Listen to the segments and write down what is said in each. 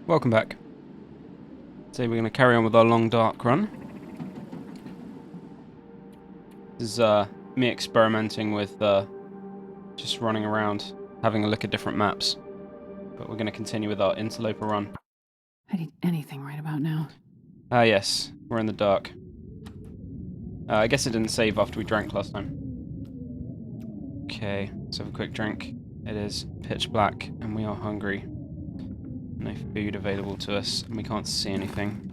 Welcome back. Today we're going to carry on with our long dark run. This is me experimenting with just running around, having a look at different maps. But we're going to continue with our Interloper run. I need anything right about now. Ah yes, we're in the dark. I guess it didn't save after we drank last time. Okay, let's have a quick drink. It is pitch black and we are hungry. No food available to us and we can't see anything.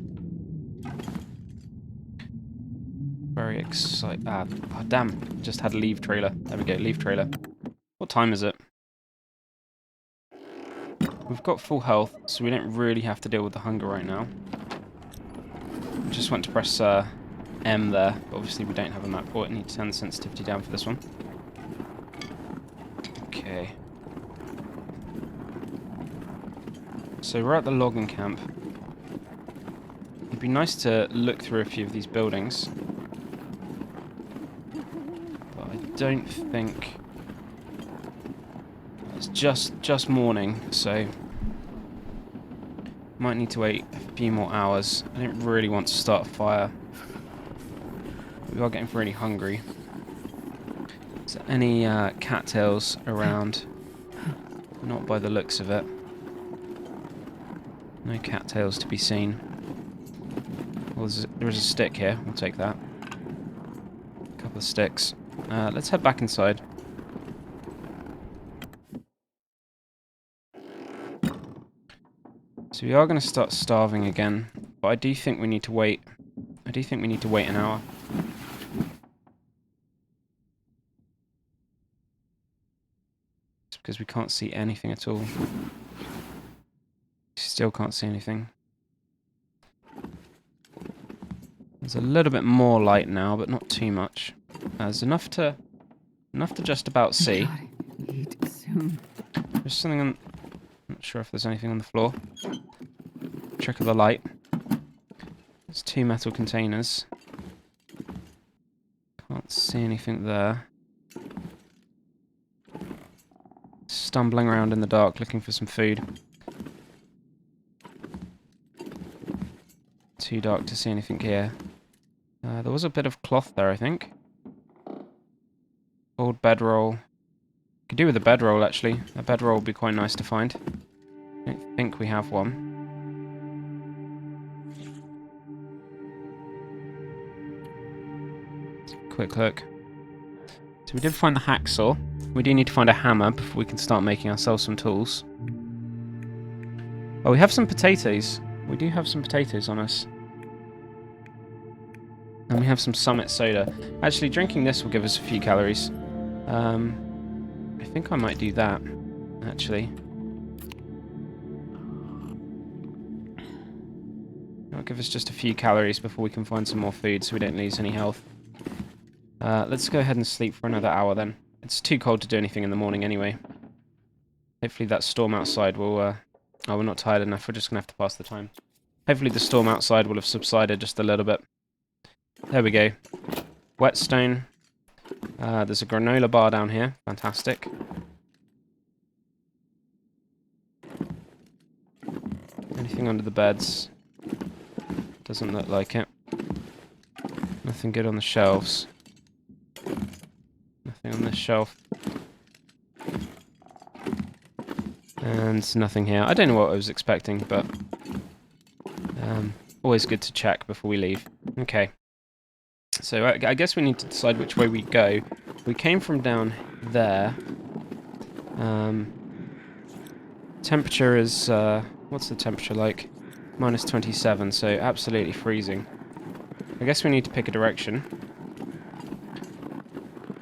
Very excited. Oh, damn. Just had a leave trailer. There we go, leave trailer. What time is it? We've got full health, so we don't really have to deal with the hunger right now. I just went to press M there, but obviously we don't have a map for it. I need to turn the sensitivity down for this one. Okay. So we're at the logging camp. It'd be nice to look through a few of these buildings. But I don't think... It's just morning, so... Might need to wait a few more hours. I don't really want to start a fire. We are getting really hungry. Is there any cattails around? Not by the looks of it. No cattails to be seen. Well, there is a stick here. We'll take that. A couple of sticks. Let's head back inside. So we are going to start starving again, but I do think we need to wait. I do think we need to wait an hour. It's because we can't see anything at all. Still can't see anything. There's a little bit more light now, but not too much. There's enough to just about see. God, eat soon. There's something on... Not sure if there's anything on the floor. Trick of the light. There's 2 metal containers. Can't see anything there. Stumbling around in the dark looking for some food. Too dark to see anything here. There was a bit of cloth there, I think. Old bedroll. Could do with a bedroll, actually. A bedroll would be quite nice to find. I don't think we have one. Quick look. So we did find the hacksaw. We do need to find a hammer before we can start making ourselves some tools. Oh, we have some potatoes. We do have some potatoes on us. And we have some Summit soda. Actually, drinking this will give us a few calories. I think I might do that, actually. That'll give us just a few calories before we can find some more food so we don't lose any health. Let's go ahead and sleep for another hour then. It's too cold to do anything in the morning anyway. Hopefully that storm outside will... Oh, we're not tired enough. We're just going to have to pass the time. Hopefully the storm outside will have subsided just a little bit. There we go. Whetstone. There's a granola bar down here. Fantastic. Anything under the beds? Doesn't look like it. Nothing good on the shelves. Nothing on this shelf. And nothing here. I don't know what I was expecting, but always good to check before we leave. Okay. So I guess we need to decide which way we go. We came from down there. Temperature is... what's the temperature like? Minus 27, so absolutely freezing. I guess we need to pick a direction.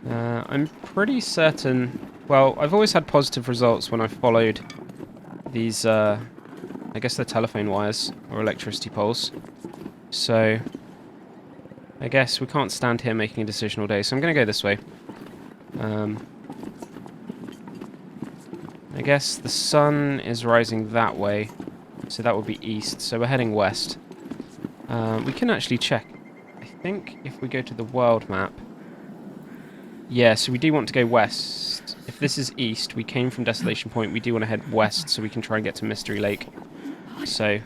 I'm pretty certain... Well, I've always had positive results when I've followed these, I guess they're telephone wires or electricity poles. So, I guess we can't stand here making a decision all day, so I'm going to go this way. I guess the sun is rising that way, so that would be east, so we're heading west. We can actually check. I think if we go to the world map... Yeah, so we do want to go west. If this is east, we came from Desolation Point, we do want to head west so we can try and get to Mystery Lake. So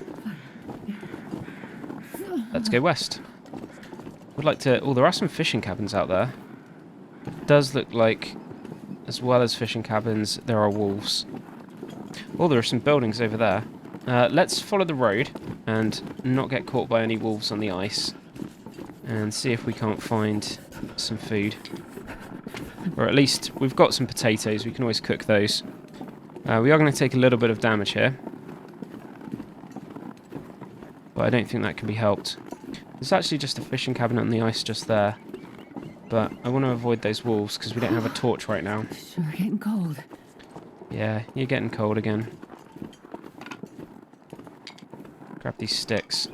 let's go west. Would like to... Oh, there are some fishing cabins out there. It does look like, as well as fishing cabins, there are wolves. Oh, there are some buildings over there. Let's follow the road and not get caught by any wolves on the ice. And see if we can't find some food. Or at least, we've got some potatoes. We can always cook those. We are going to take a little bit of damage here. But I don't think that can be helped. There's actually just a fishing cabinet on the ice just there. But I want to avoid those wolves because we don't have a torch right now. Sure getting cold. Yeah, you're getting cold again. Grab these sticks.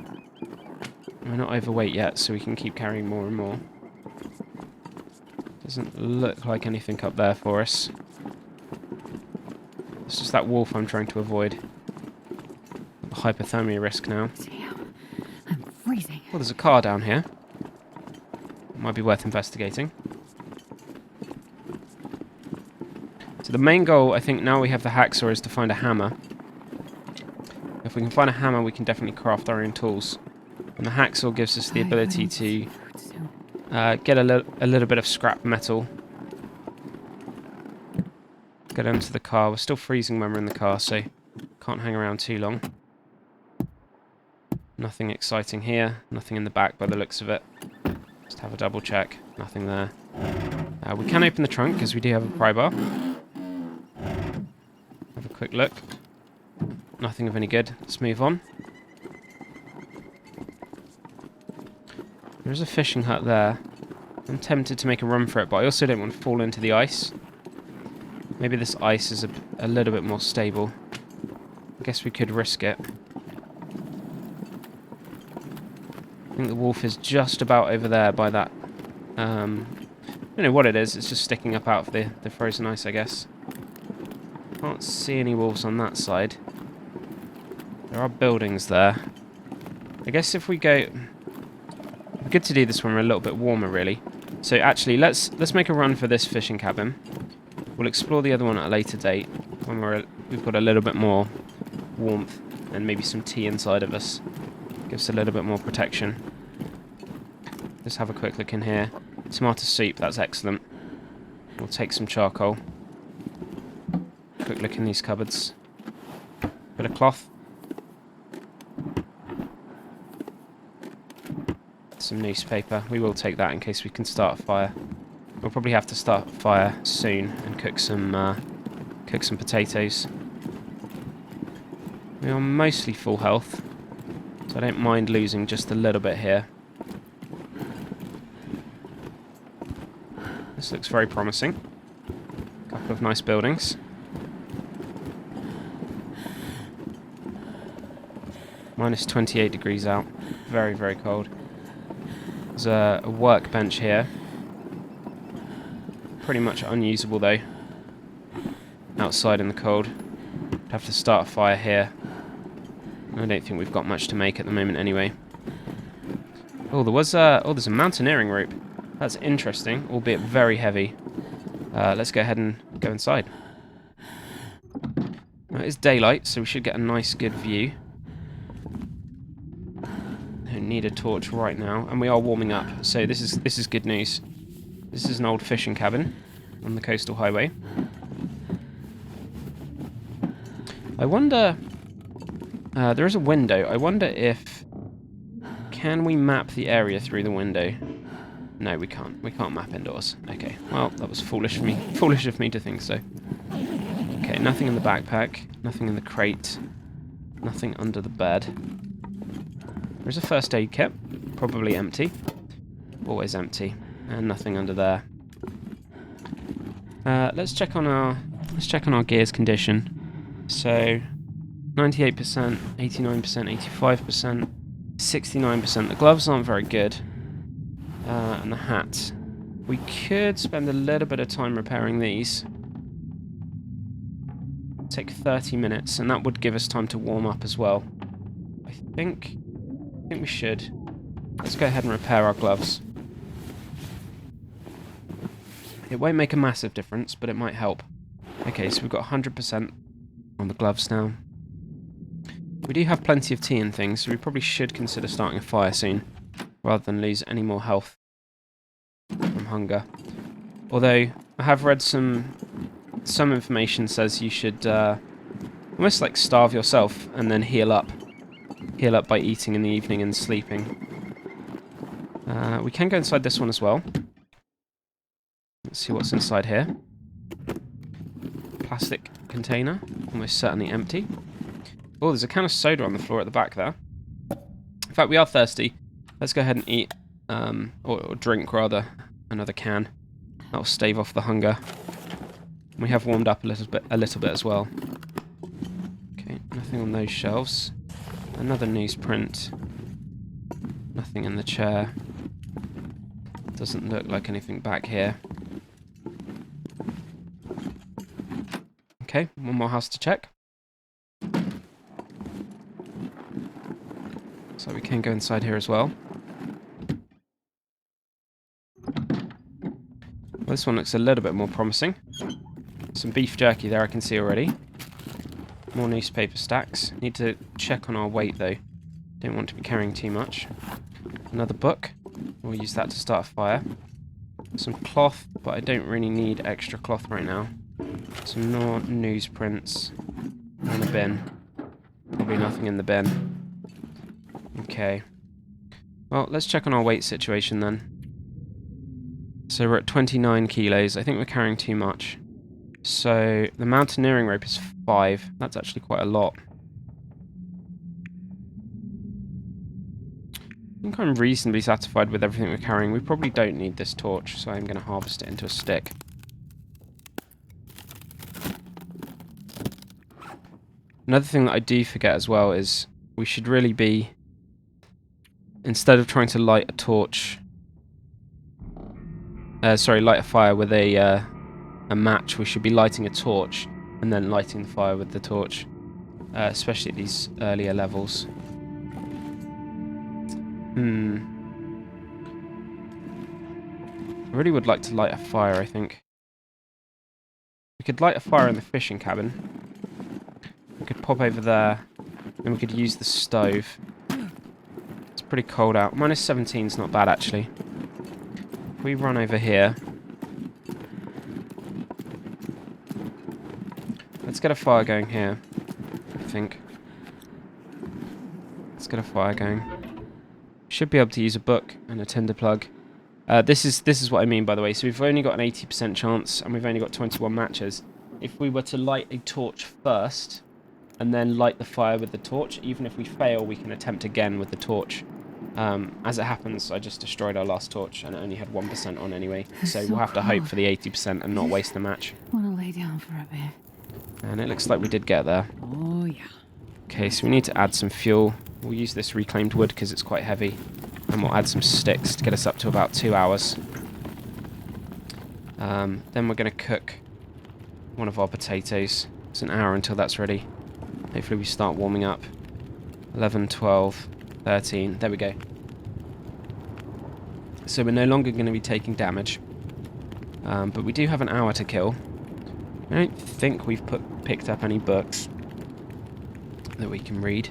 We're not overweight yet, so we can keep carrying more and more. Doesn't look like anything up there for us. It's just that wolf I'm trying to avoid. The hypothermia risk now. Damn, I'm freezing. Well, there's a car down here. Might be worth investigating. So the main goal, I think, now we have the hacksaw, is to find a hammer. If we can find a hammer, we can definitely craft our own tools. And the hacksaw gives us the ability to get a little bit of scrap metal. Get into the car. We're still freezing when we're in the car, so can't hang around too long. Nothing exciting here. Nothing in the back by the looks of it. Just have a double check. Nothing there. We can open the trunk because we do have a pry bar. Have a quick look. Nothing of any good. Let's move on. There's a fishing hut there. I'm tempted to make a run for it, but I also don't want to fall into the ice. Maybe this ice is a little bit more stable. I guess we could risk it. I think the wolf is just about over there by that... I don't know what it is. It's just sticking up out of the frozen ice, I guess. Can't see any wolves on that side. There are buildings there. I guess if we go... Good to do this when we're a little bit warmer, really. So actually, let's make a run for this fishing cabin. We'll explore the other one at a later date when we've got a little bit more warmth and maybe some tea inside of us. Gives a little bit more protection. Let's have a quick look in here. Tomato soup, that's excellent. We'll take some charcoal. Quick look in these cupboards. Bit of cloth. Some newspaper. We will take that in case we can start a fire. We'll probably have to start a fire soon and cook some potatoes. We are mostly full health, so I don't mind losing just a little bit here. This looks very promising. A couple of nice buildings. Minus 28 degrees out. Very, very cold. There's a workbench here. Pretty much unusable though. Outside in the cold. Have to start a fire here. I don't think we've got much to make at the moment anyway. Oh, there's a mountaineering rope. That's interesting, albeit very heavy. Let's go ahead and go inside. Now, it's daylight, so we should get a nice good view. Don't need a torch right now, and we are warming up, so this is good news. This is an old fishing cabin on the coastal highway. I wonder... there is a window. I wonder if... Can we map the area through the window? No, we can't. We can't map indoors. Okay, well, that was foolish of me. Foolish of me to think so. Okay, nothing in the backpack. Nothing in the crate. Nothing under the bed. There's a first aid kit. Probably empty. Always empty. And nothing under there. Let's check on our gear's condition. So 98%, 89%, 85%, 69%. The gloves aren't very good. And the hat. We could spend a little bit of time repairing these. Take 30 minutes, and that would give us time to warm up as well. I think we should. Let's go ahead and repair our gloves. It won't make a massive difference, but it might help. Okay, so we've got 100% on the gloves now. We do have plenty of tea and things, so we probably should consider starting a fire soon, rather than lose any more health from hunger. Although, I have read some information says you should almost like starve yourself and then heal up. Heal up by eating in the evening and sleeping. We can go inside this one as well. Let's see what's inside here. Plastic container, almost certainly empty. Oh, there's a can of soda on the floor at the back there. In fact, we are thirsty. Let's go ahead and eat, or drink rather, another can. That'll stave off the hunger. We have warmed up a little bit as well. Okay, nothing on those shelves. Another newsprint. Nothing in the chair. Doesn't look like anything back here. Okay, one more house to check. So we can go inside here as well. Well, this one looks a little bit more promising. Some beef jerky there I can see already. More newspaper stacks. Need to check on our weight though. Don't want to be carrying too much. Another book. We'll use that to start a fire. Some cloth, but I don't really need extra cloth right now. Some more newsprints. And a bin. Probably nothing in the bin. Okay. Well, let's check on our weight situation then. So we're at 29 kilos. I think we're carrying too much. So the mountaineering rope is 5. That's actually quite a lot. I think I'm reasonably satisfied with everything we're carrying. We probably don't need this torch, so I'm going to harvest it into a stick. Another thing that I do forget as well is we should really be, instead of trying to light a torch, light a fire with a match, we should be lighting a torch and then lighting the fire with the torch, especially at these earlier levels. I really would like to light a fire, I think. We could light a fire in the fishing cabin. We could pop over there, and we could use the stove. It's pretty cold out. Minus 17 is not bad, actually. If we run over here. Let's get a fire going here, I think. Let's get a fire going. Should be able to use a book and a tinder plug. This is what I mean, by the way. So we've only got an 80% chance, and we've only got 21 matches. If we were to light a torch first, and then light the fire with the torch, even if we fail, we can attempt again with the torch. As it happens, I just destroyed our last torch, and it only had 1% on anyway. So we'll have to hope for the 80% and not waste the match. Wanna lay down for a bit? And it looks like we did get there. Oh yeah. Okay, so we need to add some fuel. We'll use this reclaimed wood because it's quite heavy. And we'll add some sticks to get us up to about 2 hours. Then we're going to cook one of our potatoes. It's an hour until that's ready. Hopefully we start warming up. 11, 12, 13. There we go. So we're no longer going to be taking damage. But we do have an hour to kill. I don't think we've picked up any books that we can read.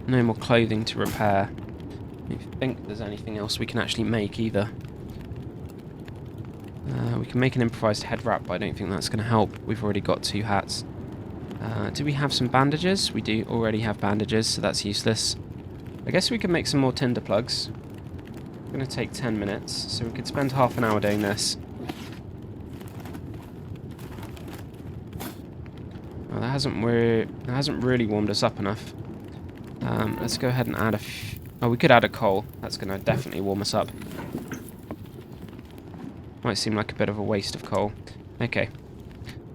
No more clothing to repair. I don't think there's anything else we can actually make either. We can make an improvised head wrap, but I don't think that's going to help. We've already got 2 hats. Do we have some bandages? We do already have bandages, so that's useless. I guess we could make some more tinder plugs. It's going to take 10 minutes, so we could spend half an hour doing this. Well, that hasn't really warmed us up enough. Let's go ahead and add we could add a coal. That's going to definitely warm us up. Might seem like a bit of a waste of coal. Okay.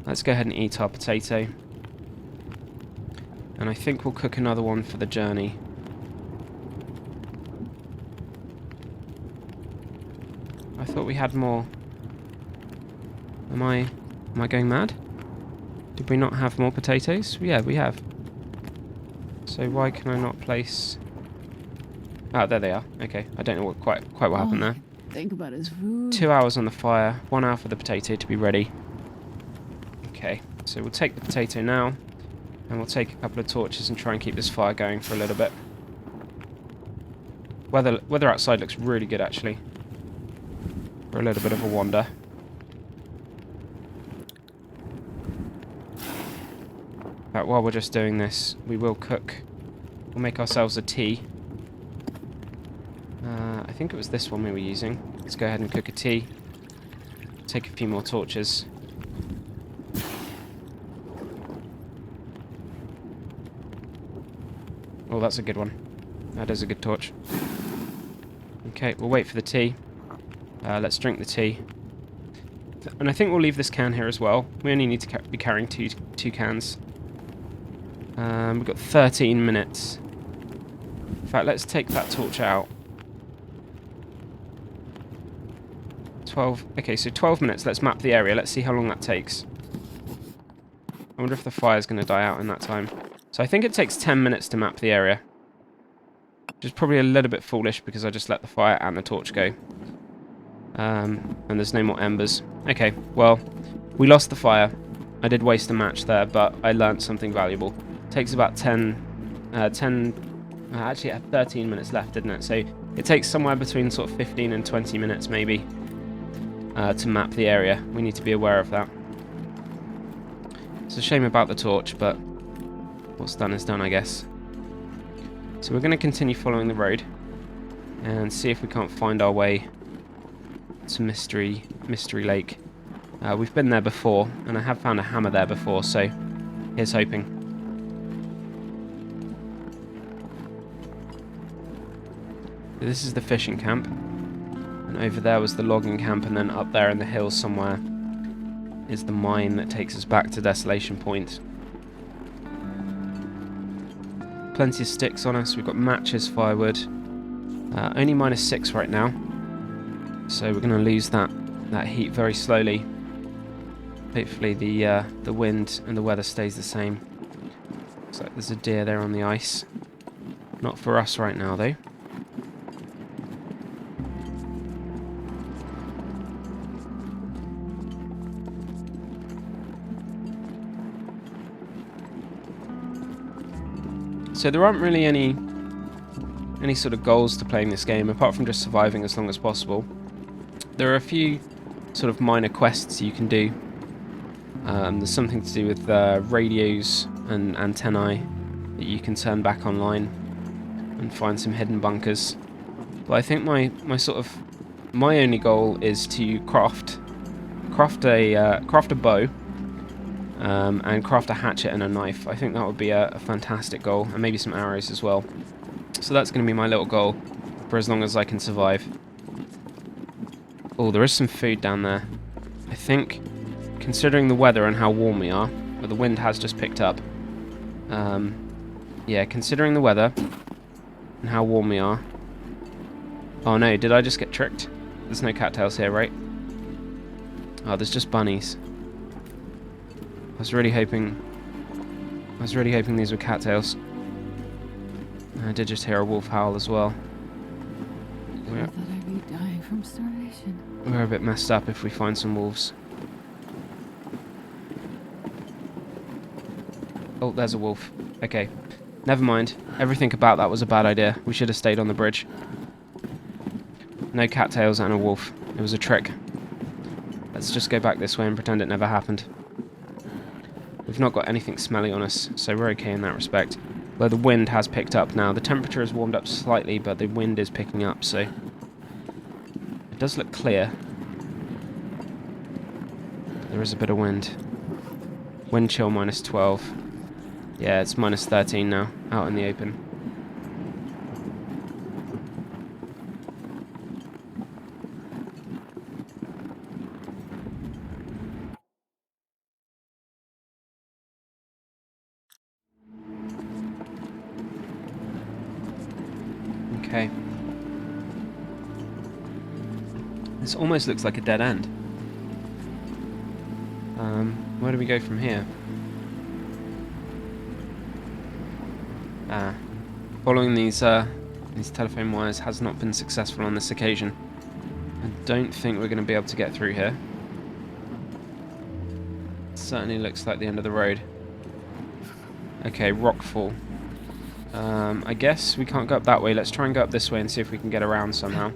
Let's go ahead and eat our potato. And I think we'll cook another one for the journey. I thought we had more. Am I going mad? Did we not have more potatoes? Yeah, we have. So why can I not place... Ah, there they are. Okay, I don't know quite what happened there. Think about his food. 2 hours on the fire, 1 hour for the potato to be ready. Okay, so we'll take the potato now. And we'll take a couple of torches and try and keep this fire going for a little bit. Weather outside looks really good, actually. For a little bit of a wander. But while we're just doing this, we will cook. We'll make ourselves a tea. I think it was this one we were using. Let's go ahead and cook a tea. Take a few more torches. Oh, that's a good one. That is a good torch. Okay, we'll wait for the tea. Let's drink the tea. And I think we'll leave this can here as well. We only need to be carrying two cans. We've got 13 minutes. In fact, let's take that torch out. 12. Okay, so 12 minutes. Let's map the area. Let's see how long that takes. I wonder if the fire's going to die out in that time. So I think it takes 10 minutes to map the area. Which is probably a little bit foolish because I just let the fire and the torch go. And there's no more embers. Okay, well, we lost the fire. I did waste a match there, but I learnt something valuable. It takes about 13 minutes left, didn't it? So it takes somewhere between sort of 15 and 20 minutes maybe to map the area. We need to be aware of that. It's a shame about the torch, but what's done is done, I guess. So we're going to continue following the road and see if we can't find our way to Mystery Lake. We've been there before, and I have found a hammer there before, so here's hoping. This is the fishing camp, and over there was the logging camp, and then up there in the hills somewhere is the mine that takes us back to Desolation Point. Plenty of sticks on us. We've got matches, firewood. Only -6 right now, so we're going to lose that heat very slowly. Hopefully the wind and the weather stays the same. Looks like there's a deer there on the ice. Not for us right now, though. So there aren't really any sort of goals to playing this game, apart from just surviving as long as possible. There are a few sort of minor quests you can do. There's something to do with radios and antennae that you can turn back online and find some hidden bunkers. But I think my only goal is to craft a bow. And craft a hatchet and a knife. I think that would be a fantastic goal, and maybe some arrows as well. So that's going to be my little goal for as long as I can survive. Oh, there is some food down there. I think, considering the weather and how warm we are, but the wind has just picked up. Yeah, considering the weather and how warm we are. Oh no, did I just get tricked? There's no cattails here, right? Oh, there's just bunnies. I was really hoping these were cattails. I did just hear a wolf howl as well. I thought I'd be dying from starvation. We're a bit messed up if we find some wolves. Oh, there's a wolf. Okay. Never mind. Everything about that was a bad idea. We should have stayed on the bridge. No cattails and a wolf. It was a trick. Let's just go back this way and pretend it never happened. We've not got anything smelly on us, so we're okay in that respect. Though the wind has picked up now. The temperature has warmed up slightly, but the wind is picking up, so it does look clear. There is a bit of wind. Wind chill -12. Yeah, it's -13 now, out in the open. Okay. This almost looks like a dead end. Where do we go from here? Following these telephone wires has not been successful on this occasion. I don't think we're going to be able to get through here. Certainly looks like the end of the road. Okay, rockfall. I guess we can't go up that way. Let's try and go up this way and see if we can get around somehow.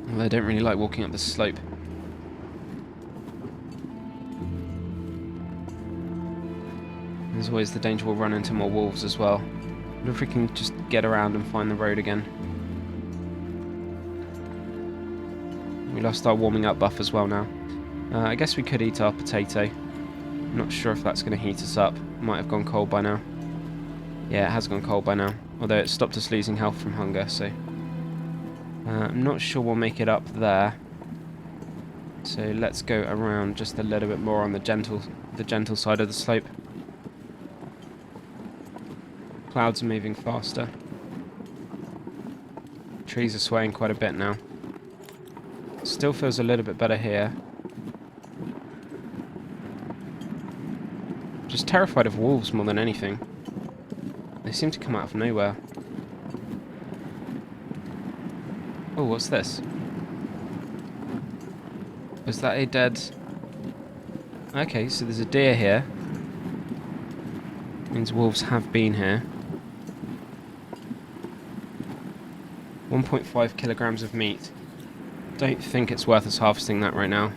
Well, I don't really like walking up this slope. There's always the danger we'll run into more wolves as well. But if we can just get around and find the road again. We lost our warming up buff as well now. I guess we could eat our potato. I'm not sure if that's going to heat us up. Might have gone cold by now. Yeah, it has gone cold by now. Although it stopped us losing health from hunger, so... I'm not sure we'll make it up there. So let's go around just a little bit more on the gentle side of the slope. Clouds are moving faster. Trees are swaying quite a bit now. Still feels a little bit better here. Just terrified of wolves more than anything. They seem to come out of nowhere. Oh, what's this? Was that a dead... Okay, so there's a deer here. Means wolves have been here. 1.5 kilograms of meat. Don't think it's worth us harvesting that right now.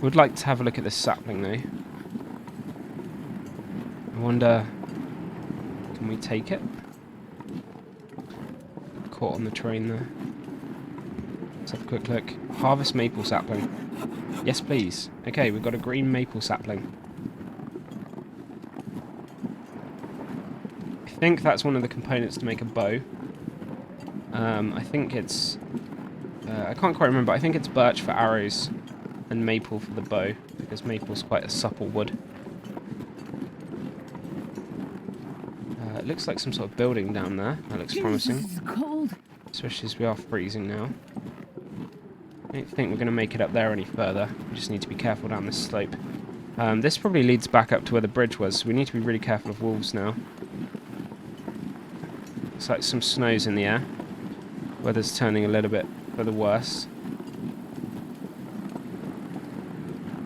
Would like to have a look at this sapling though. I wonder... Can we take it? Caught on the train there. Let's have a quick look. Harvest maple sapling. Yes, please. Okay, we've got a green maple sapling. I think that's one of the components to make a bow. I think it's... I can't quite remember. I think it's birch for arrows and maple for the bow, because maple's quite a supple wood. It looks like some sort of building down there. That looks promising. It's cold. Especially as we are freezing now. I don't think we're going to make it up there any further. We just need to be careful down this slope. This probably leads back up to where the bridge was, so we need to be really careful of wolves now. Looks like some snow's in the air. Weather's turning a little bit for the worse.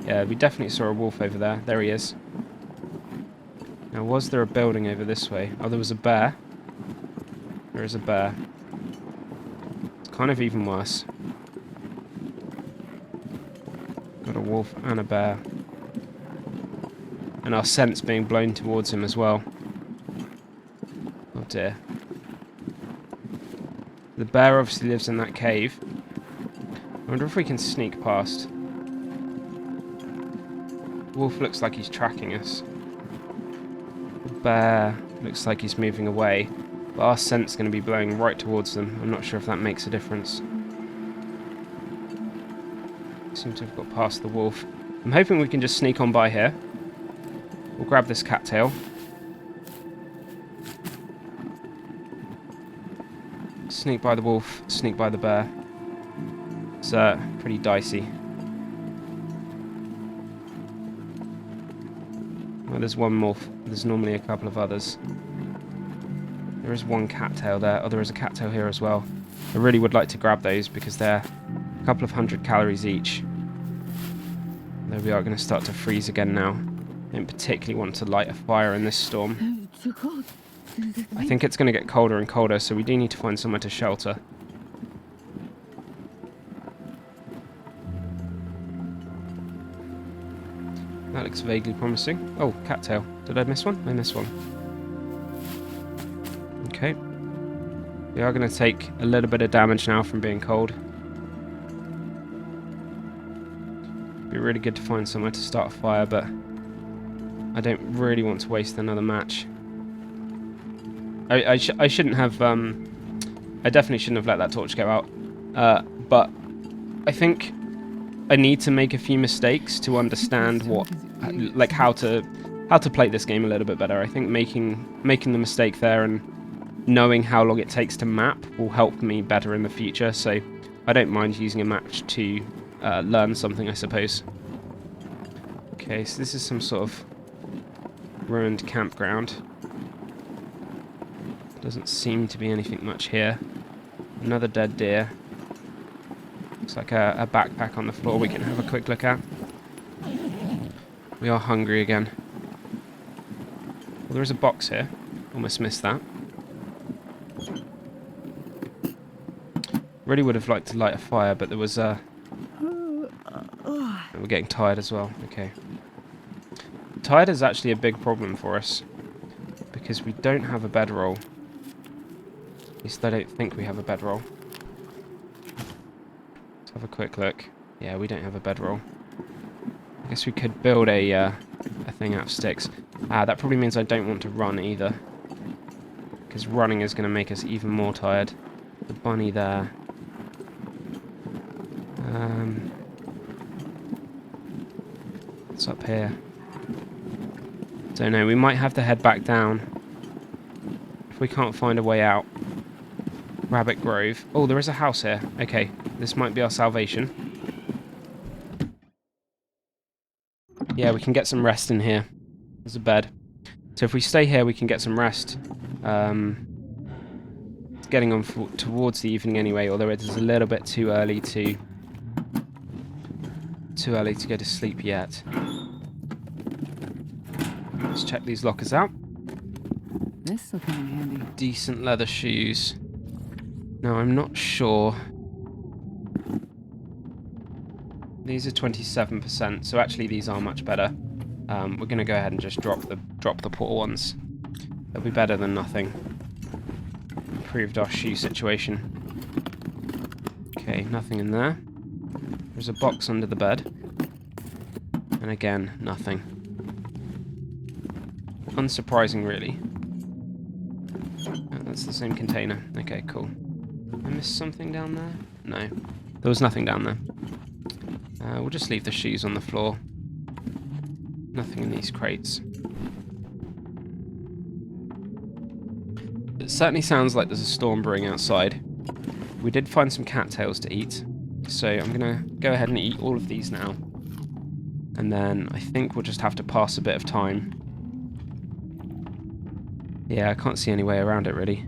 Yeah, we definitely saw a wolf over there. There he is. Now, was there a building over this way? Oh, there was a bear. There is a bear. It's kind of even worse. Got a wolf and a bear. And our scent's being blown towards him as well. Oh dear. The bear obviously lives in that cave. I wonder if we can sneak past. The wolf looks like he's tracking us. The bear looks like he's moving away. But our scent's going to be blowing right towards them. I'm not sure if that makes a difference. Seem to have got past the wolf. I'm hoping we can just sneak on by here. We'll grab this cattail. Sneak by the wolf, sneak by the bear. It's pretty dicey. Well, there's one wolf. There's normally a couple of others. There is one cattail there. Oh, there is a cattail here as well. I really would like to grab those because they're a couple of 100 calories each. There we are going to start to freeze again now. I don't particularly want to light a fire in this storm. Too cold. I think it's going to get colder and colder, so we do need to find somewhere to shelter. That looks vaguely promising. Oh, cattail. Did I miss one? I missed one. Okay. We are going to take a little bit of damage now from being cold. Be really good to find somewhere to start a fire, but I don't really want to waste another match. I shouldn't have, I definitely shouldn't have let that torch go out. But I think I need to make a few mistakes to understand what, like how to play this game a little bit better. I think making the mistake there and knowing how long it takes to map will help me better in the future. So I don't mind using a map to learn something, I suppose. Okay, so this is some sort of ruined campground. Doesn't seem to be anything much here. Another dead deer. Looks like a backpack on the floor we can have a quick look at. We are hungry again. Well, there is a box here. Almost missed that. Really would have liked to light a fire, but there was a... We're getting tired as well. Okay. Tired is actually a big problem for us, because we don't have a bedroll. At least I don't think we have a bedroll. Let's have a quick look. Yeah, we don't have a bedroll. I guess we could build a thing out of sticks. That probably means I don't want to run either, because running is going to make us even more tired. The bunny there. What's up here? Don't know. We might have to head back down if we can't find a way out. Rabbit Grove. Oh, there is a house here. Okay, this might be our salvation. Yeah, we can get some rest in here. There's a bed. So if we stay here, we can get some rest. It's getting on towards the evening anyway, although it is a little bit too early to go to sleep yet. Let's check these lockers out. This will come in handy. Decent leather shoes. No, I'm not sure. These are 27%, so actually these are much better. We're going to go ahead and just drop the poor ones. They'll be better than nothing. Improved our shoe situation. Okay, nothing in there. There's a box under the bed. And again, nothing. Unsurprising, really. Oh, that's the same container. Okay, cool. I missed something down there? No. There was nothing down there. We'll just leave the shoes on the floor. Nothing in these crates. It certainly sounds like there's a storm brewing outside. We did find some cattails to eat, so I'm going to go ahead and eat all of these now. And then I think we'll just have to pass a bit of time. Yeah, I can't see any way around it, really.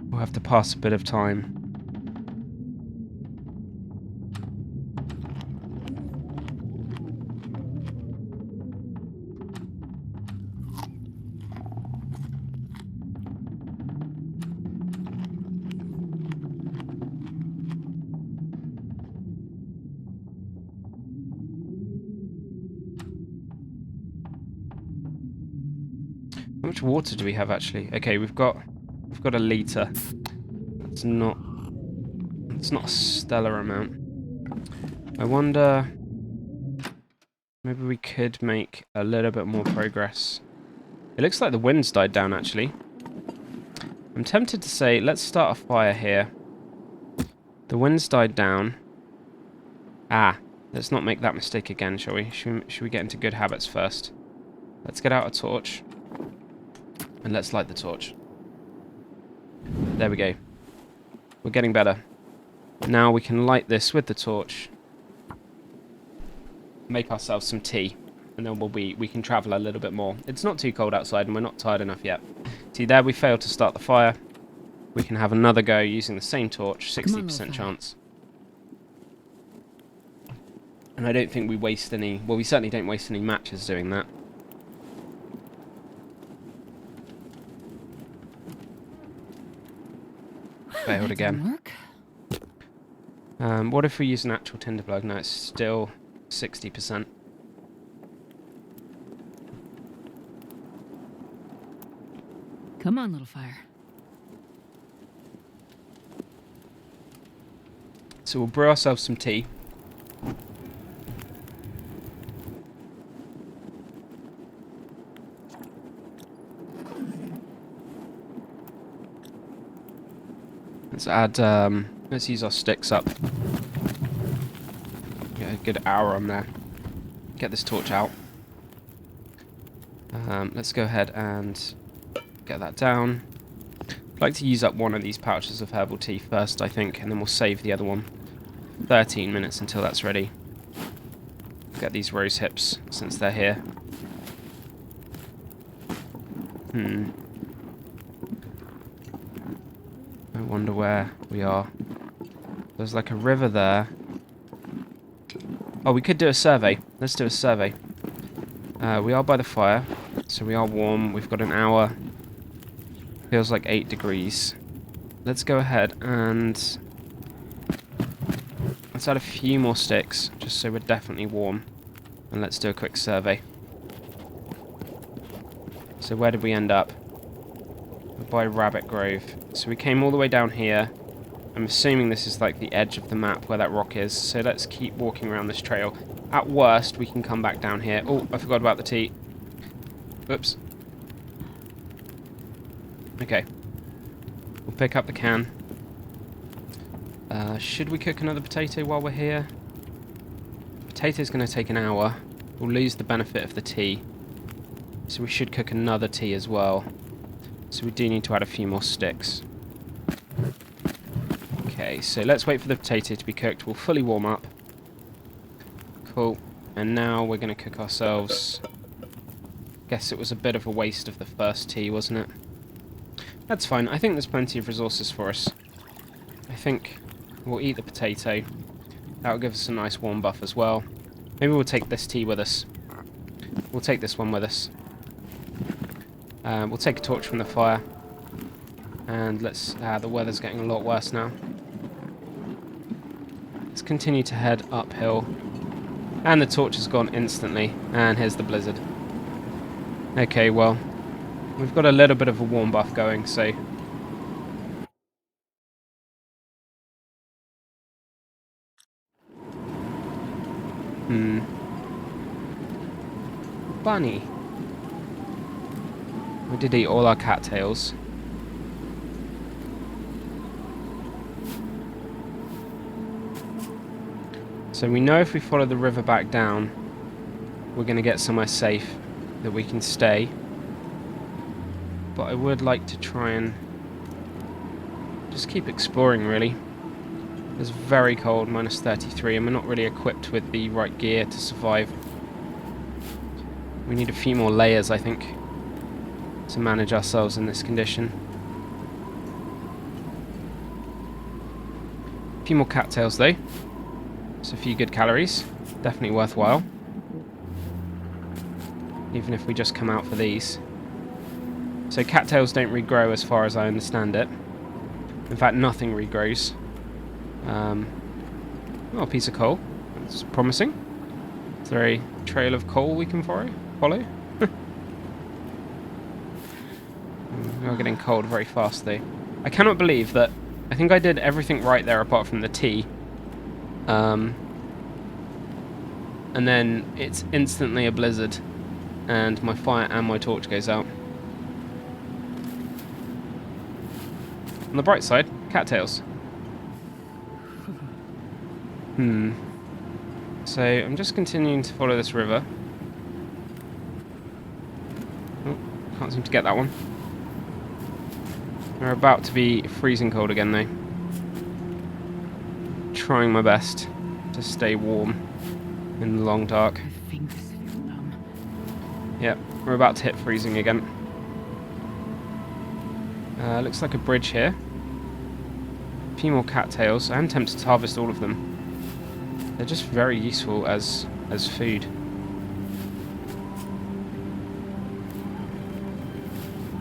We'll have to pass a bit of time. How much water do we have actually? Okay, we've got a litre. That's not a stellar amount. I wonder, maybe we could make a little bit more progress. It looks like the wind's died down actually. I'm tempted to say let's start a fire here. The wind's died down. Let's not make that mistake again, shall we? Should we get into good habits first? Let's get out a torch. And let's light the torch. There we go. We're getting better. Now we can light this with the torch. Make ourselves some tea. And then we can travel a little bit more. It's not too cold outside and we're not tired enough yet. See there, we failed to start the fire. We can have another go using the same torch. 60% chance. And I don't think we waste any... Well, we certainly don't waste any matches doing that. Failed again. What if we use an actual tinder plug? No, it's still 60%. Come on, little fire. So we'll brew ourselves some tea. Let's add, let's use our sticks up. Get a good hour on there. Get this torch out. Let's go ahead and get that down. I'd like to use up one of these pouches of herbal tea first, I think, and then we'll save the other one. 13 minutes until that's ready. Get these rose hips, since they're here. I wonder where we are. There's like a river there. Oh, we could do a survey. Let's do a survey. We are by the fire, so we are warm. We've got an hour. Feels like 8 degrees. Let's go ahead and let's add a few more sticks, just so we're definitely warm. And let's do a quick survey. So where did we end up? We're by Rabbit Grove. So we came all the way down here. I'm assuming this is like the edge of the map where that rock is. So let's keep walking around this trail. At worst, we can come back down here. Oh, I forgot about the tea. Oops. Okay. We'll pick up the can. Should we cook another potato while we're here? Potato's going to take an hour. We'll lose the benefit of the tea. So we should cook another tea as well. So we do need to add a few more sticks. Okay, so let's wait for the potato to be cooked. We'll fully warm up. Cool. And now we're going to cook ourselves. Guess it was a bit of a waste of the first tea, wasn't it? That's fine. I think there's plenty of resources for us. I think we'll eat the potato. That'll give us a nice warm buff as well. Maybe we'll take this tea with us. We'll take this one with us. We'll take a torch from the fire. And let's... the weather's getting a lot worse now. Let's continue to head uphill. And the torch has gone instantly. And here's the blizzard. Okay, well... we've got a little bit of a warm buff going, so... Bunny. We did eat all our cattails. So we know if we follow the river back down, we're going to get somewhere safe that we can stay. But I would like to try and just keep exploring, really. It's very cold, minus 33, and we're not really equipped with the right gear to survive. We need a few more layers, I think, to manage ourselves in this condition. A few more cattails, though. It's a few good calories. Definitely worthwhile. Even if we just come out for these. So cattails don't regrow as far as I understand it. In fact, nothing regrows. Oh, a piece of coal. That's promising. Is there a trail of coal we can follow? We're getting cold very fast, though. I cannot believe that... I think I did everything right there apart from the tea. And then it's instantly a blizzard. And my fire and my torch goes out. On the bright side, cattails. So I'm just continuing to follow this river. Oh, can't seem to get that one. We're about to be freezing cold again, though. Trying my best to stay warm in the long dark. My fingers feel numb. Yep, we're about to hit freezing again. Looks like a bridge here. A few more cattails. I am tempted to harvest all of them. They're just very useful as food.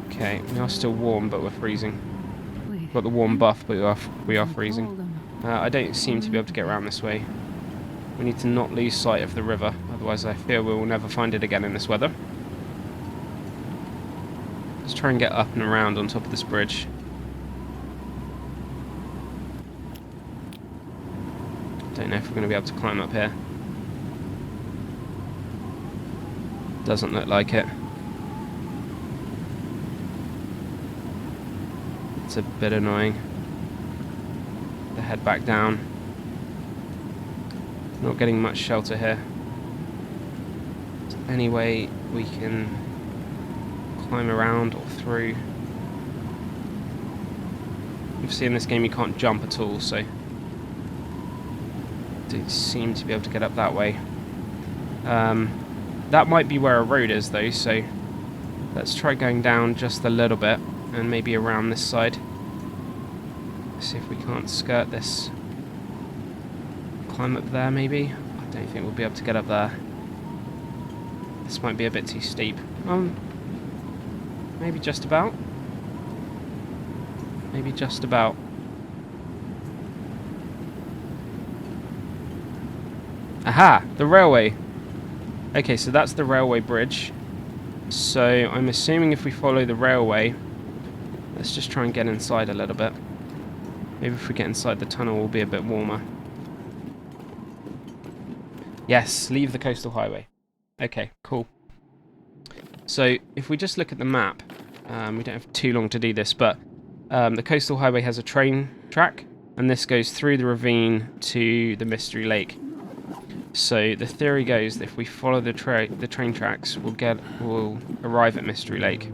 Okay, we are still warm, but we're freezing. Wait, Got the warm buff, but we are freezing. hold them. I don't seem to be able to get around this way. We need to not lose sight of the river, otherwise I fear we will never find it again in this weather. Let's try and get up and around on top of this bridge. Don't know if we're going to be able to climb up here. Doesn't look like it. It's a bit annoying. To head back down. Not getting much shelter here. Is there any way we can climb around or through? Obviously in this game you can't jump at all, so don't seem to be able to get up that way. That might be where a road is though, so let's try going down just a little bit and maybe around this side. See if we can't skirt this. Climb up there maybe? I don't think we'll be able to get up there. This might be a bit too steep. Maybe just about. Maybe just about. Aha! The railway! Okay, so that's the railway bridge. So I'm assuming if we follow the railway... Let's just try and get inside a little bit. Maybe if we get inside the tunnel we'll be a bit warmer. Yes, leave the coastal highway. Okay, cool. So if we just look at the map, we don't have too long to do this, but the coastal highway has a train track, and this goes through the ravine to the Mystery Lake. So the theory goes that if we follow the train tracks, we'll arrive at Mystery Lake.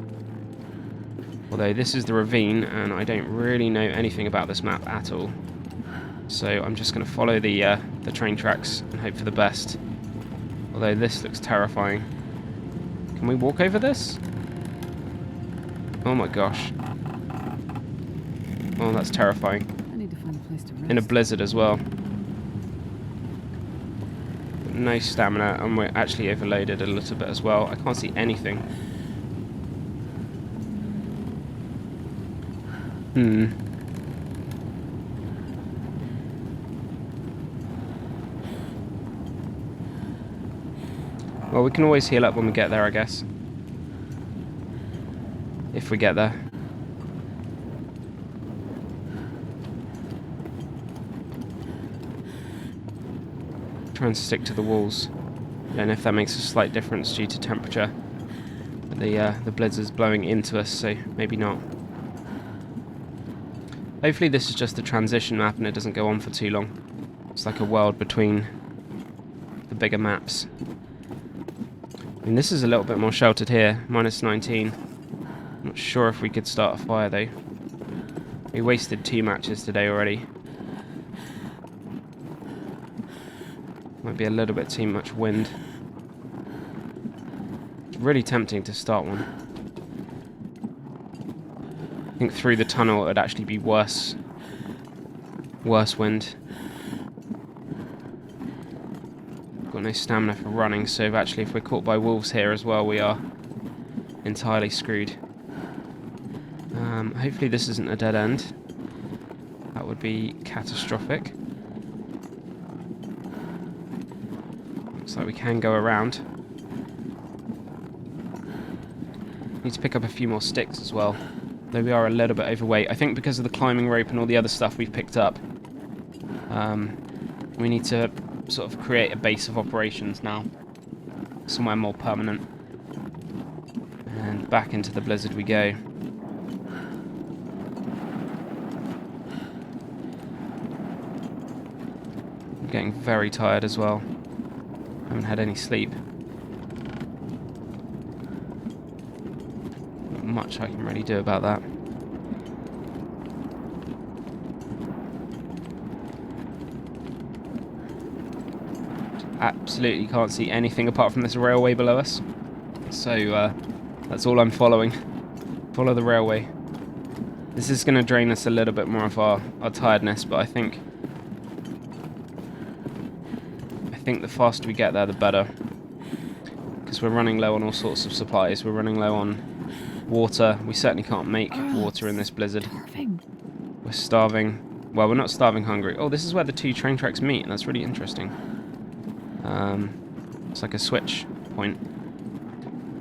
Although this is the ravine, and I don't really know anything about this map at all. So I'm just going to follow the train tracks and hope for the best. Although this looks terrifying. Can we walk over this? Oh my gosh. Oh, that's terrifying. I need to find a place to rest. In a blizzard as well. No stamina, and we're actually overloaded a little bit as well. I can't see anything. Well, we can always heal up when we get there, I guess. If we get there. Try and stick to the walls. Don't know if that makes a slight difference due to temperature. But the blizzard's blowing into us, so maybe not. Hopefully this is just the transition map and it doesn't go on for too long. It's like a world between the bigger maps. I mean, this is a little bit more sheltered here, minus 19. Not sure if we could start a fire though. We wasted 2 matches today already. Might be a little bit too much wind. It's really tempting to start one. I think through the tunnel it would actually be worse wind. Got no stamina for running, so actually if we're caught by wolves here as well, we are entirely screwed. Hopefully this isn't a dead end. That would be catastrophic. Looks like we can go around. Need to pick up a few more sticks as well. Though we are a little bit overweight. I think because of the climbing rope and all the other stuff we've picked up. We need to sort of create a base of operations now. Somewhere more permanent. And back into the blizzard we go. I'm getting very tired as well. Haven't had any sleep. Not much I can really do about that. Absolutely can't see anything apart from this railway below us. So that's all I'm following. Follow the railway. This is going to drain us a little bit more of our tiredness, but I think the faster we get there, the better. Because we're running low on all sorts of supplies. We're running low on water. We certainly can't make water in this blizzard. We're starving. Well, we're not starving hungry. Oh, this is where the 2 train tracks meet. That's really interesting. It's like a switch point.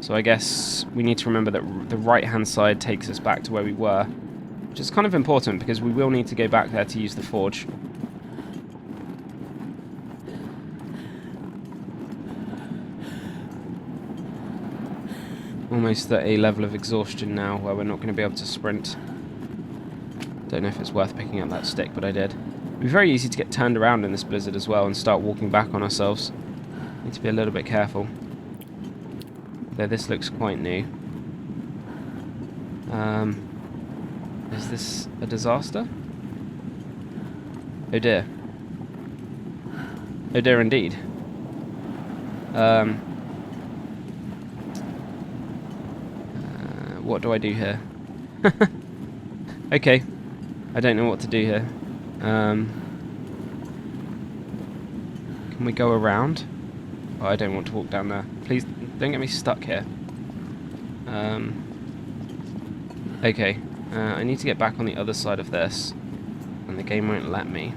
So I guess we need to remember that the right-hand side takes us back to where we were. Which is kind of important because we will need to go back there to use the forge. Almost at a level of exhaustion now where we're not going to be able to sprint. Don't know if it's worth picking up that stick, but I did. It'd be very easy to get turned around in this blizzard as well and start walking back on ourselves. Need to be a little bit careful. Though this looks quite new. Is this a disaster? Oh dear. Oh dear indeed. What do I do here? Okay. I don't know what to do here. Can we go around? Oh, I don't want to walk down there. Please Don't get me stuck here. Okay. I need to get back on the other side of this. And the game won't let me.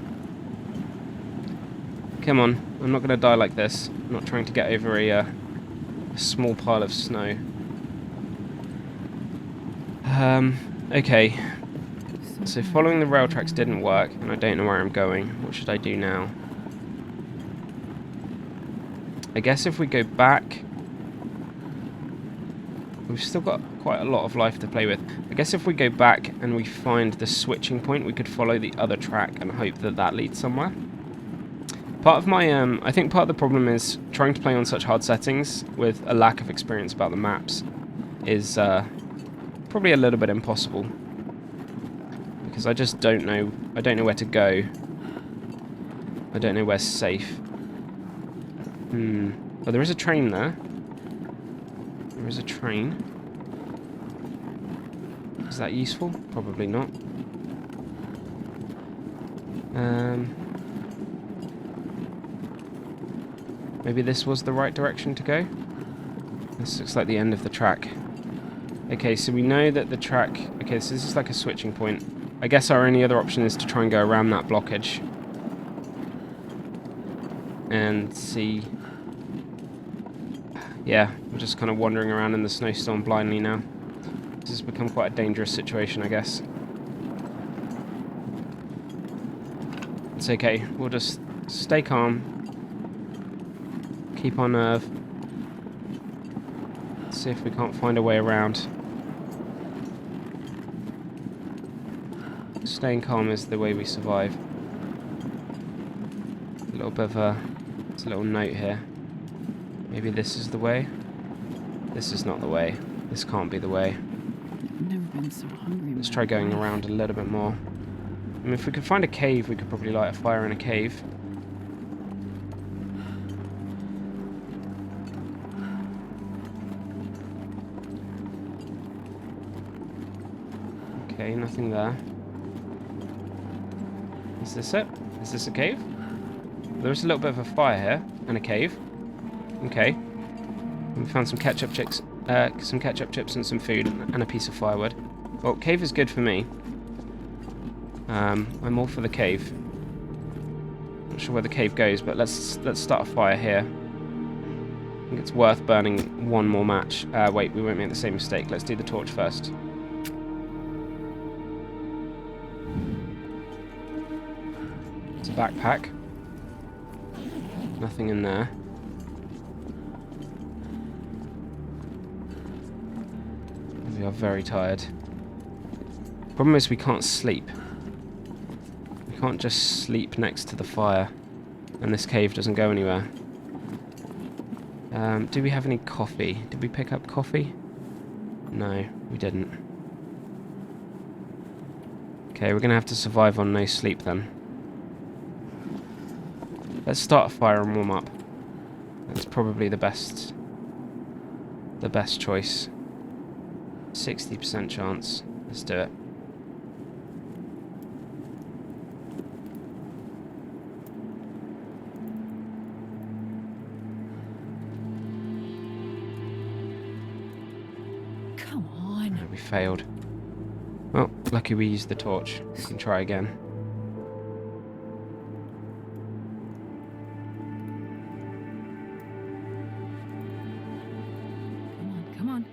Come on. I'm not going to die like this. I'm not trying to get over a small pile of snow. Okay. So following the rail tracks didn't work, and I don't know where I'm going. What should I do now? I guess if we go back... We've still got quite a lot of life to play with. I guess if we go back and we find the switching point, we could follow the other track and hope that that leads somewhere. Part of my, I think part of the problem is trying to play on such hard settings with a lack of experience about the maps is probably a little bit impossible. Because I just don't know, I don't know where to go. I don't know where's safe. Oh, there is a train there. There is a train. Is that useful? Probably not. Maybe this was the right direction to go? This looks like the end of the track. Okay, so we know that the track... Okay, so this is like a switching point. I guess our only other option is to try and go around that blockage. And see... Yeah, we're just kind of wandering around in the snowstorm blindly now. This has become quite a dangerous situation, I guess. It's okay, we'll just stay calm. Keep our nerve. See if we can't find a way around. Staying calm is the way we survive. A little bit of a... It's a little note here. Maybe this is the way? This is not the way. This can't be the way. Never been so hungry. Let's try going around a little bit more. I mean, if we could find a cave, we could probably light a fire in a cave. Okay, nothing there. Is this it? Is this a cave? There's a little bit of a fire here, and a cave. Okay. We found some ketchup chips and some food, and a piece of firewood. Well, cave is good for me. I'm all for the cave. Not sure where the cave goes, but let's start a fire here. I think it's worth burning one more match. Wait, we won't make the same mistake. Let's do the torch first. It's a backpack. Nothing in there. We are very tired. Problem is we can't sleep. We can't just sleep next to the fire. And this cave doesn't go anywhere. Do we have any coffee? Did we pick up coffee? No, we didn't. Okay, we're gonna have to survive on no sleep then. Let's start a fire and warm up. That's probably the best choice. 60% chance. Let's do it. Come on. No, we failed. Well, lucky we used the torch. We can try again. Come on.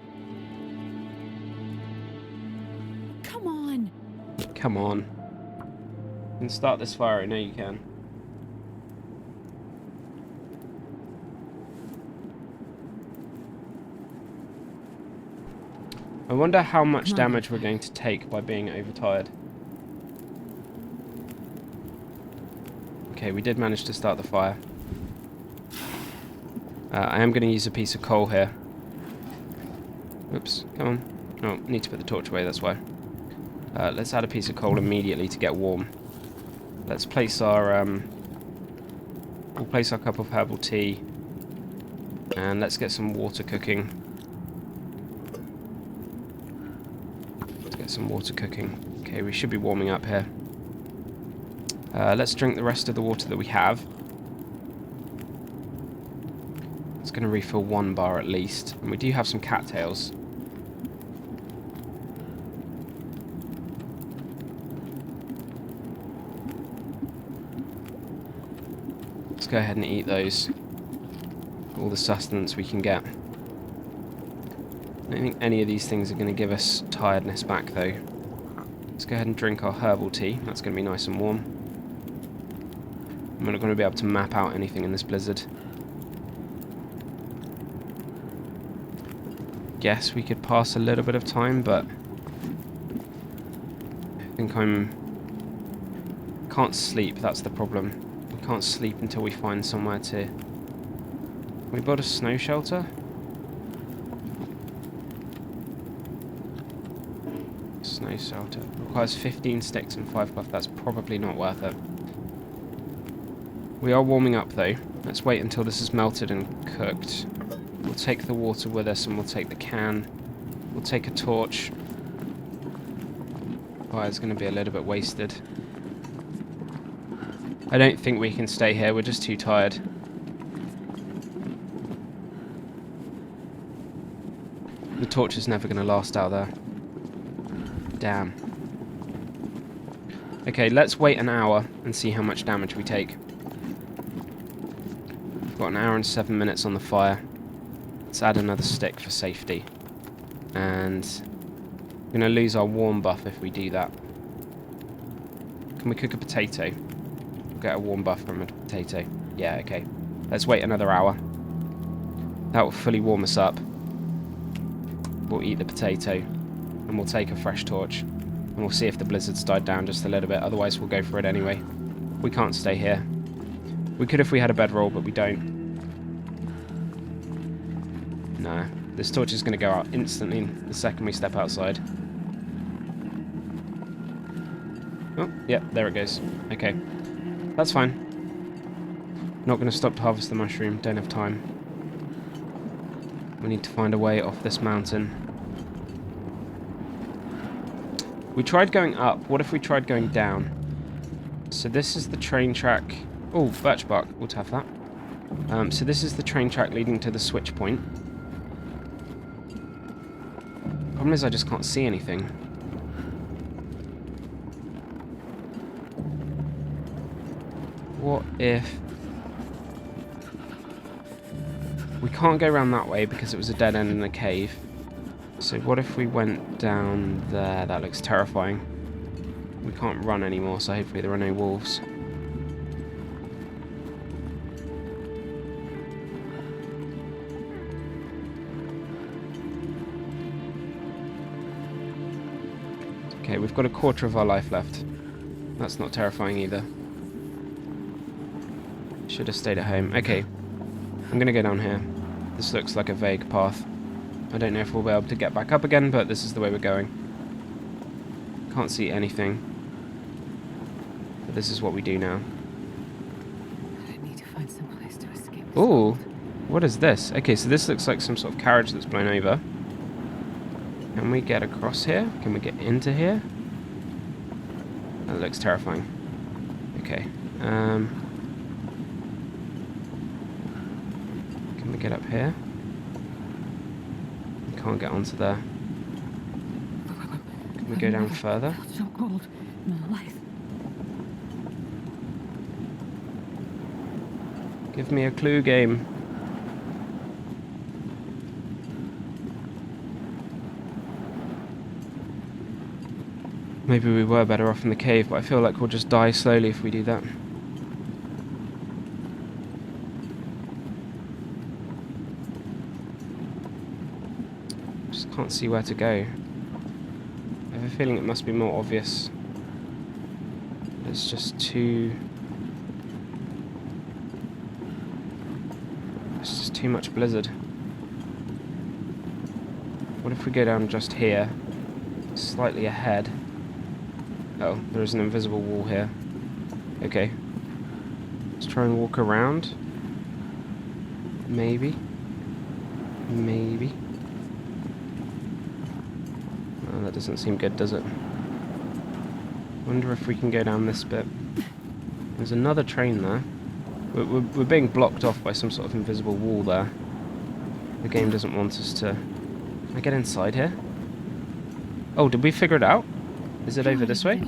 Come on. Come on. You can start this fire, I know you can. I wonder how much damage we're going to take by being overtired. Okay, we did manage to start the fire. I am going to use a piece of coal here. Oops, come on. Oh, need to put the torch away, that's why. Let's add a piece of coal immediately to get warm. Let's place our we'll place our cup of herbal tea, and let's get some water cooking. Let's get some water cooking. Okay, we should be warming up here. Let's drink the rest of the water that we have. Let's It's going to refill 1 bar at least. And we do have some cattails. Let's go ahead and eat those. All the sustenance we can get. I don't think any of these things are going to give us tiredness back though. Let's go ahead and drink our herbal tea. That's going to be nice and warm. We're not going to be able to map out anything in this blizzard. Guess we could pass a little bit of time, but I think can't sleep, that's the problem. We can't sleep until we find somewhere to... Can we build a snow shelter? Snow shelter. Requires 15 sticks and 5 cloth. That's probably not worth it. We are warming up though. Let's wait until this is melted and cooked. We'll take the water with us and we'll take the can. We'll take a torch. Fire's going to be a little bit wasted. I don't think we can stay here. We're just too tired. The torch is never going to last out there. Damn. Okay, let's wait an hour and see how much damage we take. We've got an hour and 7 minutes on the fire. Let's add another stick for safety. And we're going to lose our warm buff if we do that. Can we cook a potato? We'll get a warm buff from a potato. Yeah, okay. Let's wait another hour. That will fully warm us up. We'll eat the potato. And we'll take a fresh torch. And we'll see if the blizzard's died down just a little bit. Otherwise, we'll go for it anyway. We can't stay here. We could if we had a bedroll, but we don't. No. This torch is going to go out instantly the second we step outside. Oh, yep, there it goes. Okay. That's fine. Not going to stop to harvest the mushroom. Don't have time. We need to find a way off this mountain. We tried going up. What if we tried going down? So this is the train track. Oh, birch bark. We'll have that. So this is the train track leading to the switch point. Problem is I just can't see anything. What if... We can't go around that way because it was a dead end in a cave. So what if we went down there? That looks terrifying. We can't run anymore, so hopefully there are no wolves. Okay, we've got a quarter of our life left. That's not terrifying either. Should have stayed at home. Okay, I'm going to go down here. This looks like a vague path. I don't know if we'll be able to get back up again, but this is the way we're going. Can't see anything. But this is what we do now. I need to find some place to escape. Ooh, what is this? Okay, so this looks like some sort of carriage that's blown over. Can we get across here? Can we get into here? That looks terrifying. Okay. Can we get up here? We can't get onto there. Can we go down further? So cold in my life. Give me a clue, game. Maybe we were better off in the cave, but I feel like we'll just die slowly if we do that. Just can't see where to go. I have a feeling it must be more obvious. It's just too... It's just too much blizzard. What if we go down just here, slightly ahead? Oh, there's an invisible wall here. Okay. Let's try and walk around. Maybe. Maybe. Oh, that doesn't seem good, does it? Wonder if we can go down this bit. There's another train there. We're being blocked off by some sort of invisible wall there. The game doesn't want us to... Can I get inside here? Oh, did we figure it out? Is it over this way?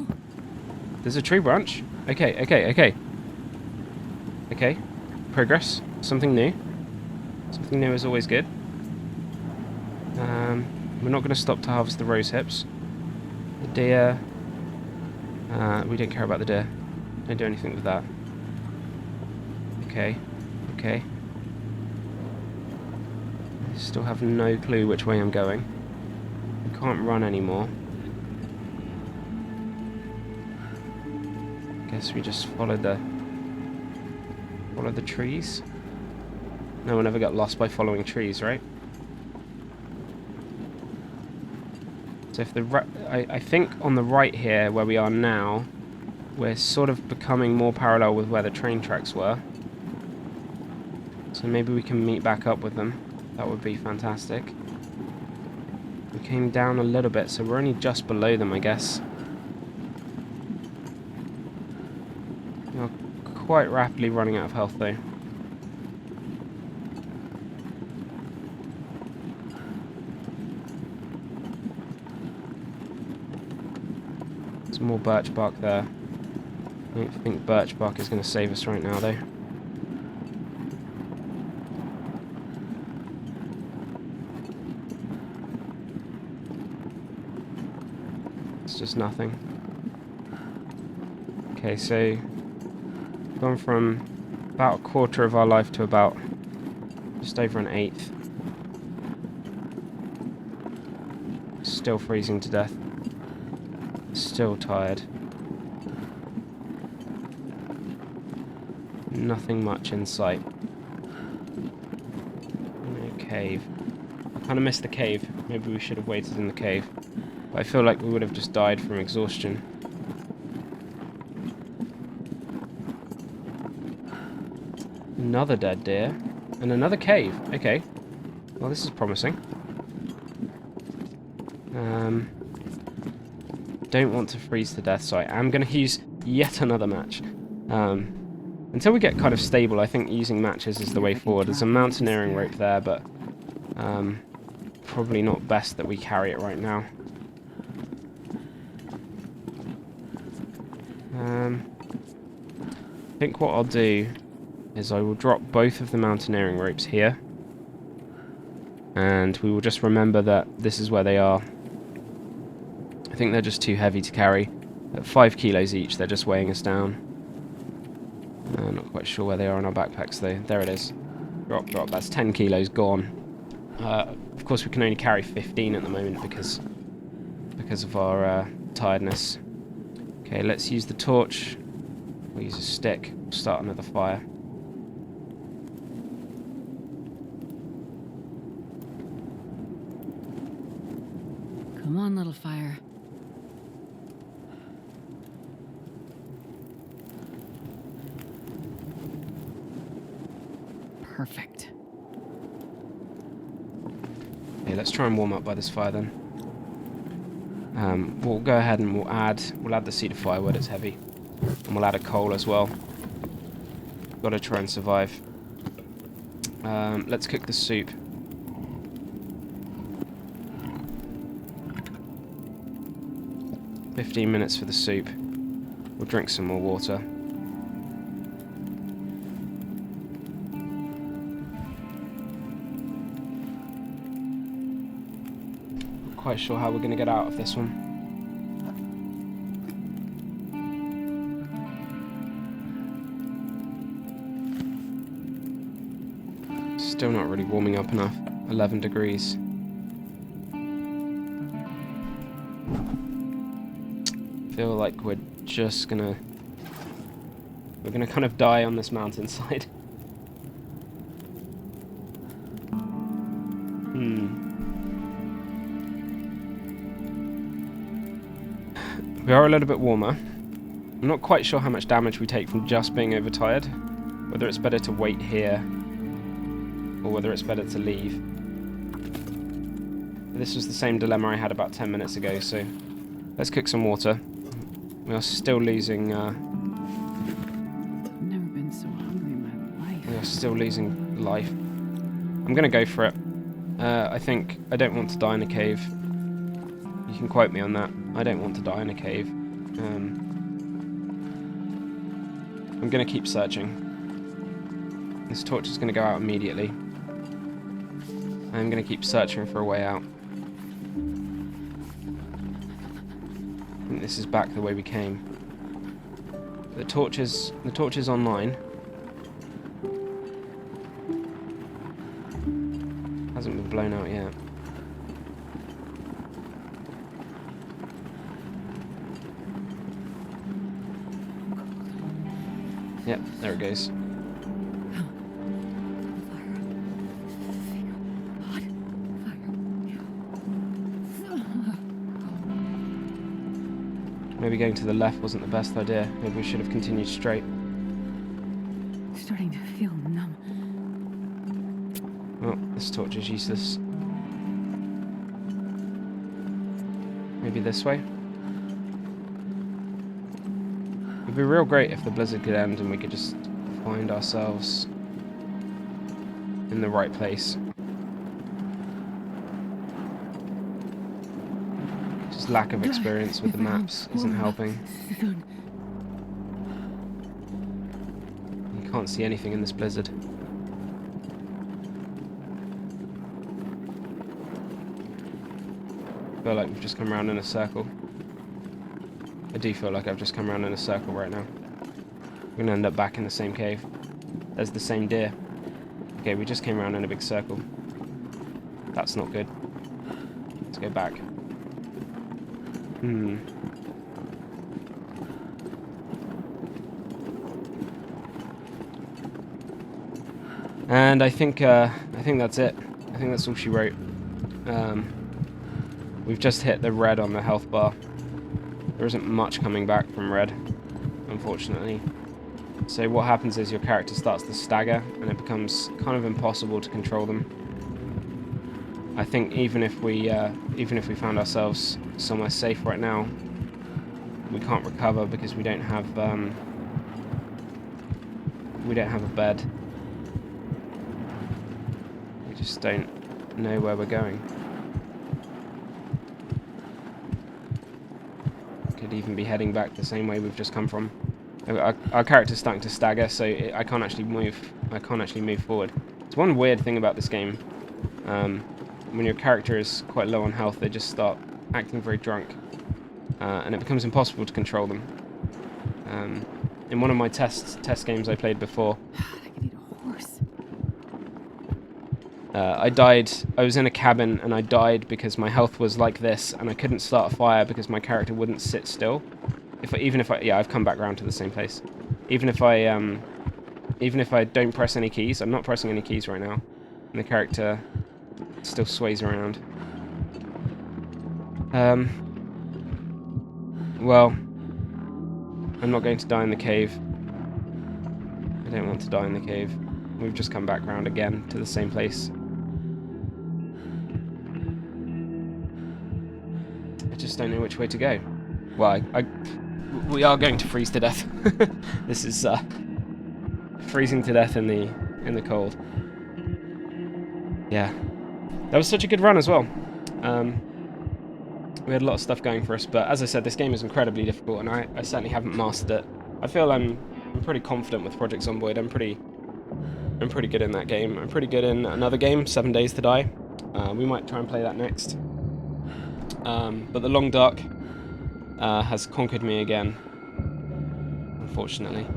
There's a tree branch. Okay, okay, okay. Okay. Progress. Something new. Something new is always good. We're not going to stop to harvest the rose hips. The deer... we don't care about the deer. Don't do anything with that. Okay. Okay. I still have no clue which way I'm going. I can't run anymore. Guess we just follow the trees. No one ever got lost by following trees, right? So if I think on the right here, where we are now, we're sort of becoming more parallel with where the train tracks were. So maybe we can meet back up with them. That would be fantastic. We came down a little bit, so we're only just below them, I guess. We're quite rapidly running out of health, though. There's more birch bark there. I don't think birch bark is going to save us right now, though. It's just nothing. Okay, so gone from about a quarter of our life to about just over an eighth. Still freezing to death. Still tired. Nothing much in sight. No cave. I kind of missed the cave. Maybe we should have waited in the cave. But I feel like we would have just died from exhaustion. Another dead deer. And another cave. Okay. Well, this is promising. Don't want to freeze to death, so I am going to use yet another match. Until we get kind of stable, I think using matches is the way forward. There's a mountaineering rope there, but probably not best that we carry it right now. I think what I'll do is I will drop both of the mountaineering ropes here. And we will just remember that this is where they are. I think they're just too heavy to carry. At 5 kilos each, they're just weighing us down. Not quite sure where they are in our backpacks though. There it is. Drop, drop. That's 10 kilos gone. Of course, we can only carry 15 at the moment because of our tiredness. Okay, let's use the torch. We'll use a stick. We'll start another fire. Come on, little fire. Perfect. Okay, let's try and warm up by this fire then. We'll go ahead and we'll add the cedar firewood. It's heavy, and we'll add a coal as well. Got to try and survive. Let's cook the soup. "15 minutes for the soup. We'll drink some more water. Not quite sure how we're going to get out of this one. Still not really warming up enough. 11 degrees. Feel like we're just gonna kind of die on this mountainside. We are a little bit warmer. I'm not quite sure how much damage we take from just being overtired. Whether it's better to wait here or whether it's better to leave. This was the same dilemma I had about 10 minutes ago, so let's cook some water. We are still losing... I've never been so hungry in my life. we are still losing life. I'm going to go for it. I think I don't want to die in a cave. You can quote me on that. I don't want to die in a cave. I'm going to keep searching. This torch is going to go out immediately. I'm going to keep searching for a way out. I think this is back the way we came. The torch is online. Hasn't been blown out yet. Yep, there it goes. Maybe going to the left wasn't the best idea. Maybe we should have continued straight. Starting to feel numb. Well, this torch is useless. Maybe this way? It'd be real great if the blizzard could end and we could just find ourselves in the right place. Just lack of experience with the maps isn't helping. You can't see anything in this blizzard. I feel like we've just come around in a circle. I do feel like I've just come around in a circle right now. We're going to end up back in the same cave. There's the same deer. Okay, we just came around in a big circle. That's not good. Let's go back. And I think that's it. I think that's all she wrote. We've just hit the red on the health bar. There isn't much coming back from red, unfortunately. So what happens is your character starts to stagger, and it becomes kind of impossible to control them. I think even if we found ourselves somewhere safe right now, we can't recover because we don't have a bed. We just don't know where we're going. Could even be heading back the same way we've just come from. Our character's starting to stagger, so I can't actually move. I can't actually move forward. It's one weird thing about this game. When your character is quite low on health, they just start acting very drunk, and it becomes impossible to control them. In one of my test games I played before, I could eat a horse. I died. I was in a cabin and I died because my health was like this, and I couldn't start a fire because my character wouldn't sit still. Yeah, I've come back around to the same place. Even if I don't press any keys, I'm not pressing any keys right now, and the character still sways around. Well, I'm not going to die in the cave. I don't want to die in the cave. We've just come back around again to the same place. I just don't know which way to go. Well, we are going to freeze to death. This is freezing to death in the cold. Yeah, that was such a good run as well. We had a lot of stuff going for us, but as I said, this game is incredibly difficult, and I certainly haven't mastered it. I feel I'm pretty confident with Project Zomboid. I'm pretty good in that game. I'm pretty good in another game, 7 Days to Die. We might try and play that next. But the Long Dark has conquered me again, unfortunately.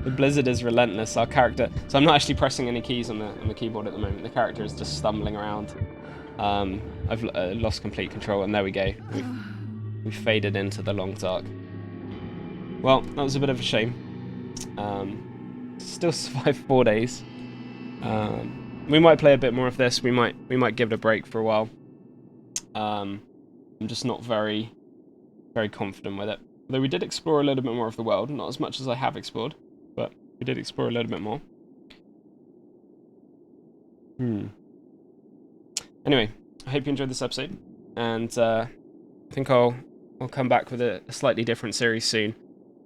The blizzard is relentless. Our character... So I'm not actually pressing any keys on the keyboard at the moment. The character is just stumbling around. I've lost complete control, and there we go. We've faded into the Long Dark. Well, that was a bit of a shame. Still survived 4 days. We might play a bit more of this. We might give it a break for a while. I'm just not very confident with it. Though we did explore a little bit more of the world, not as much as I have explored, but we did explore a little bit more. Anyway, I hope you enjoyed this episode, and I think I'll I'll come back with a slightly different series soon.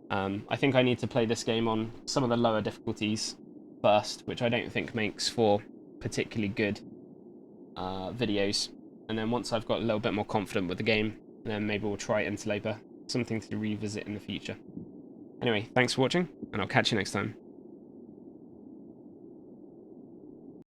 I think I need to play this game on some of the lower difficulties first, which I don't think makes for particularly good videos. And then once I've got a little bit more confident with the game, then maybe we'll try Interloper, something to revisit in the future. Anyway, thanks for watching, and I'll catch you next time.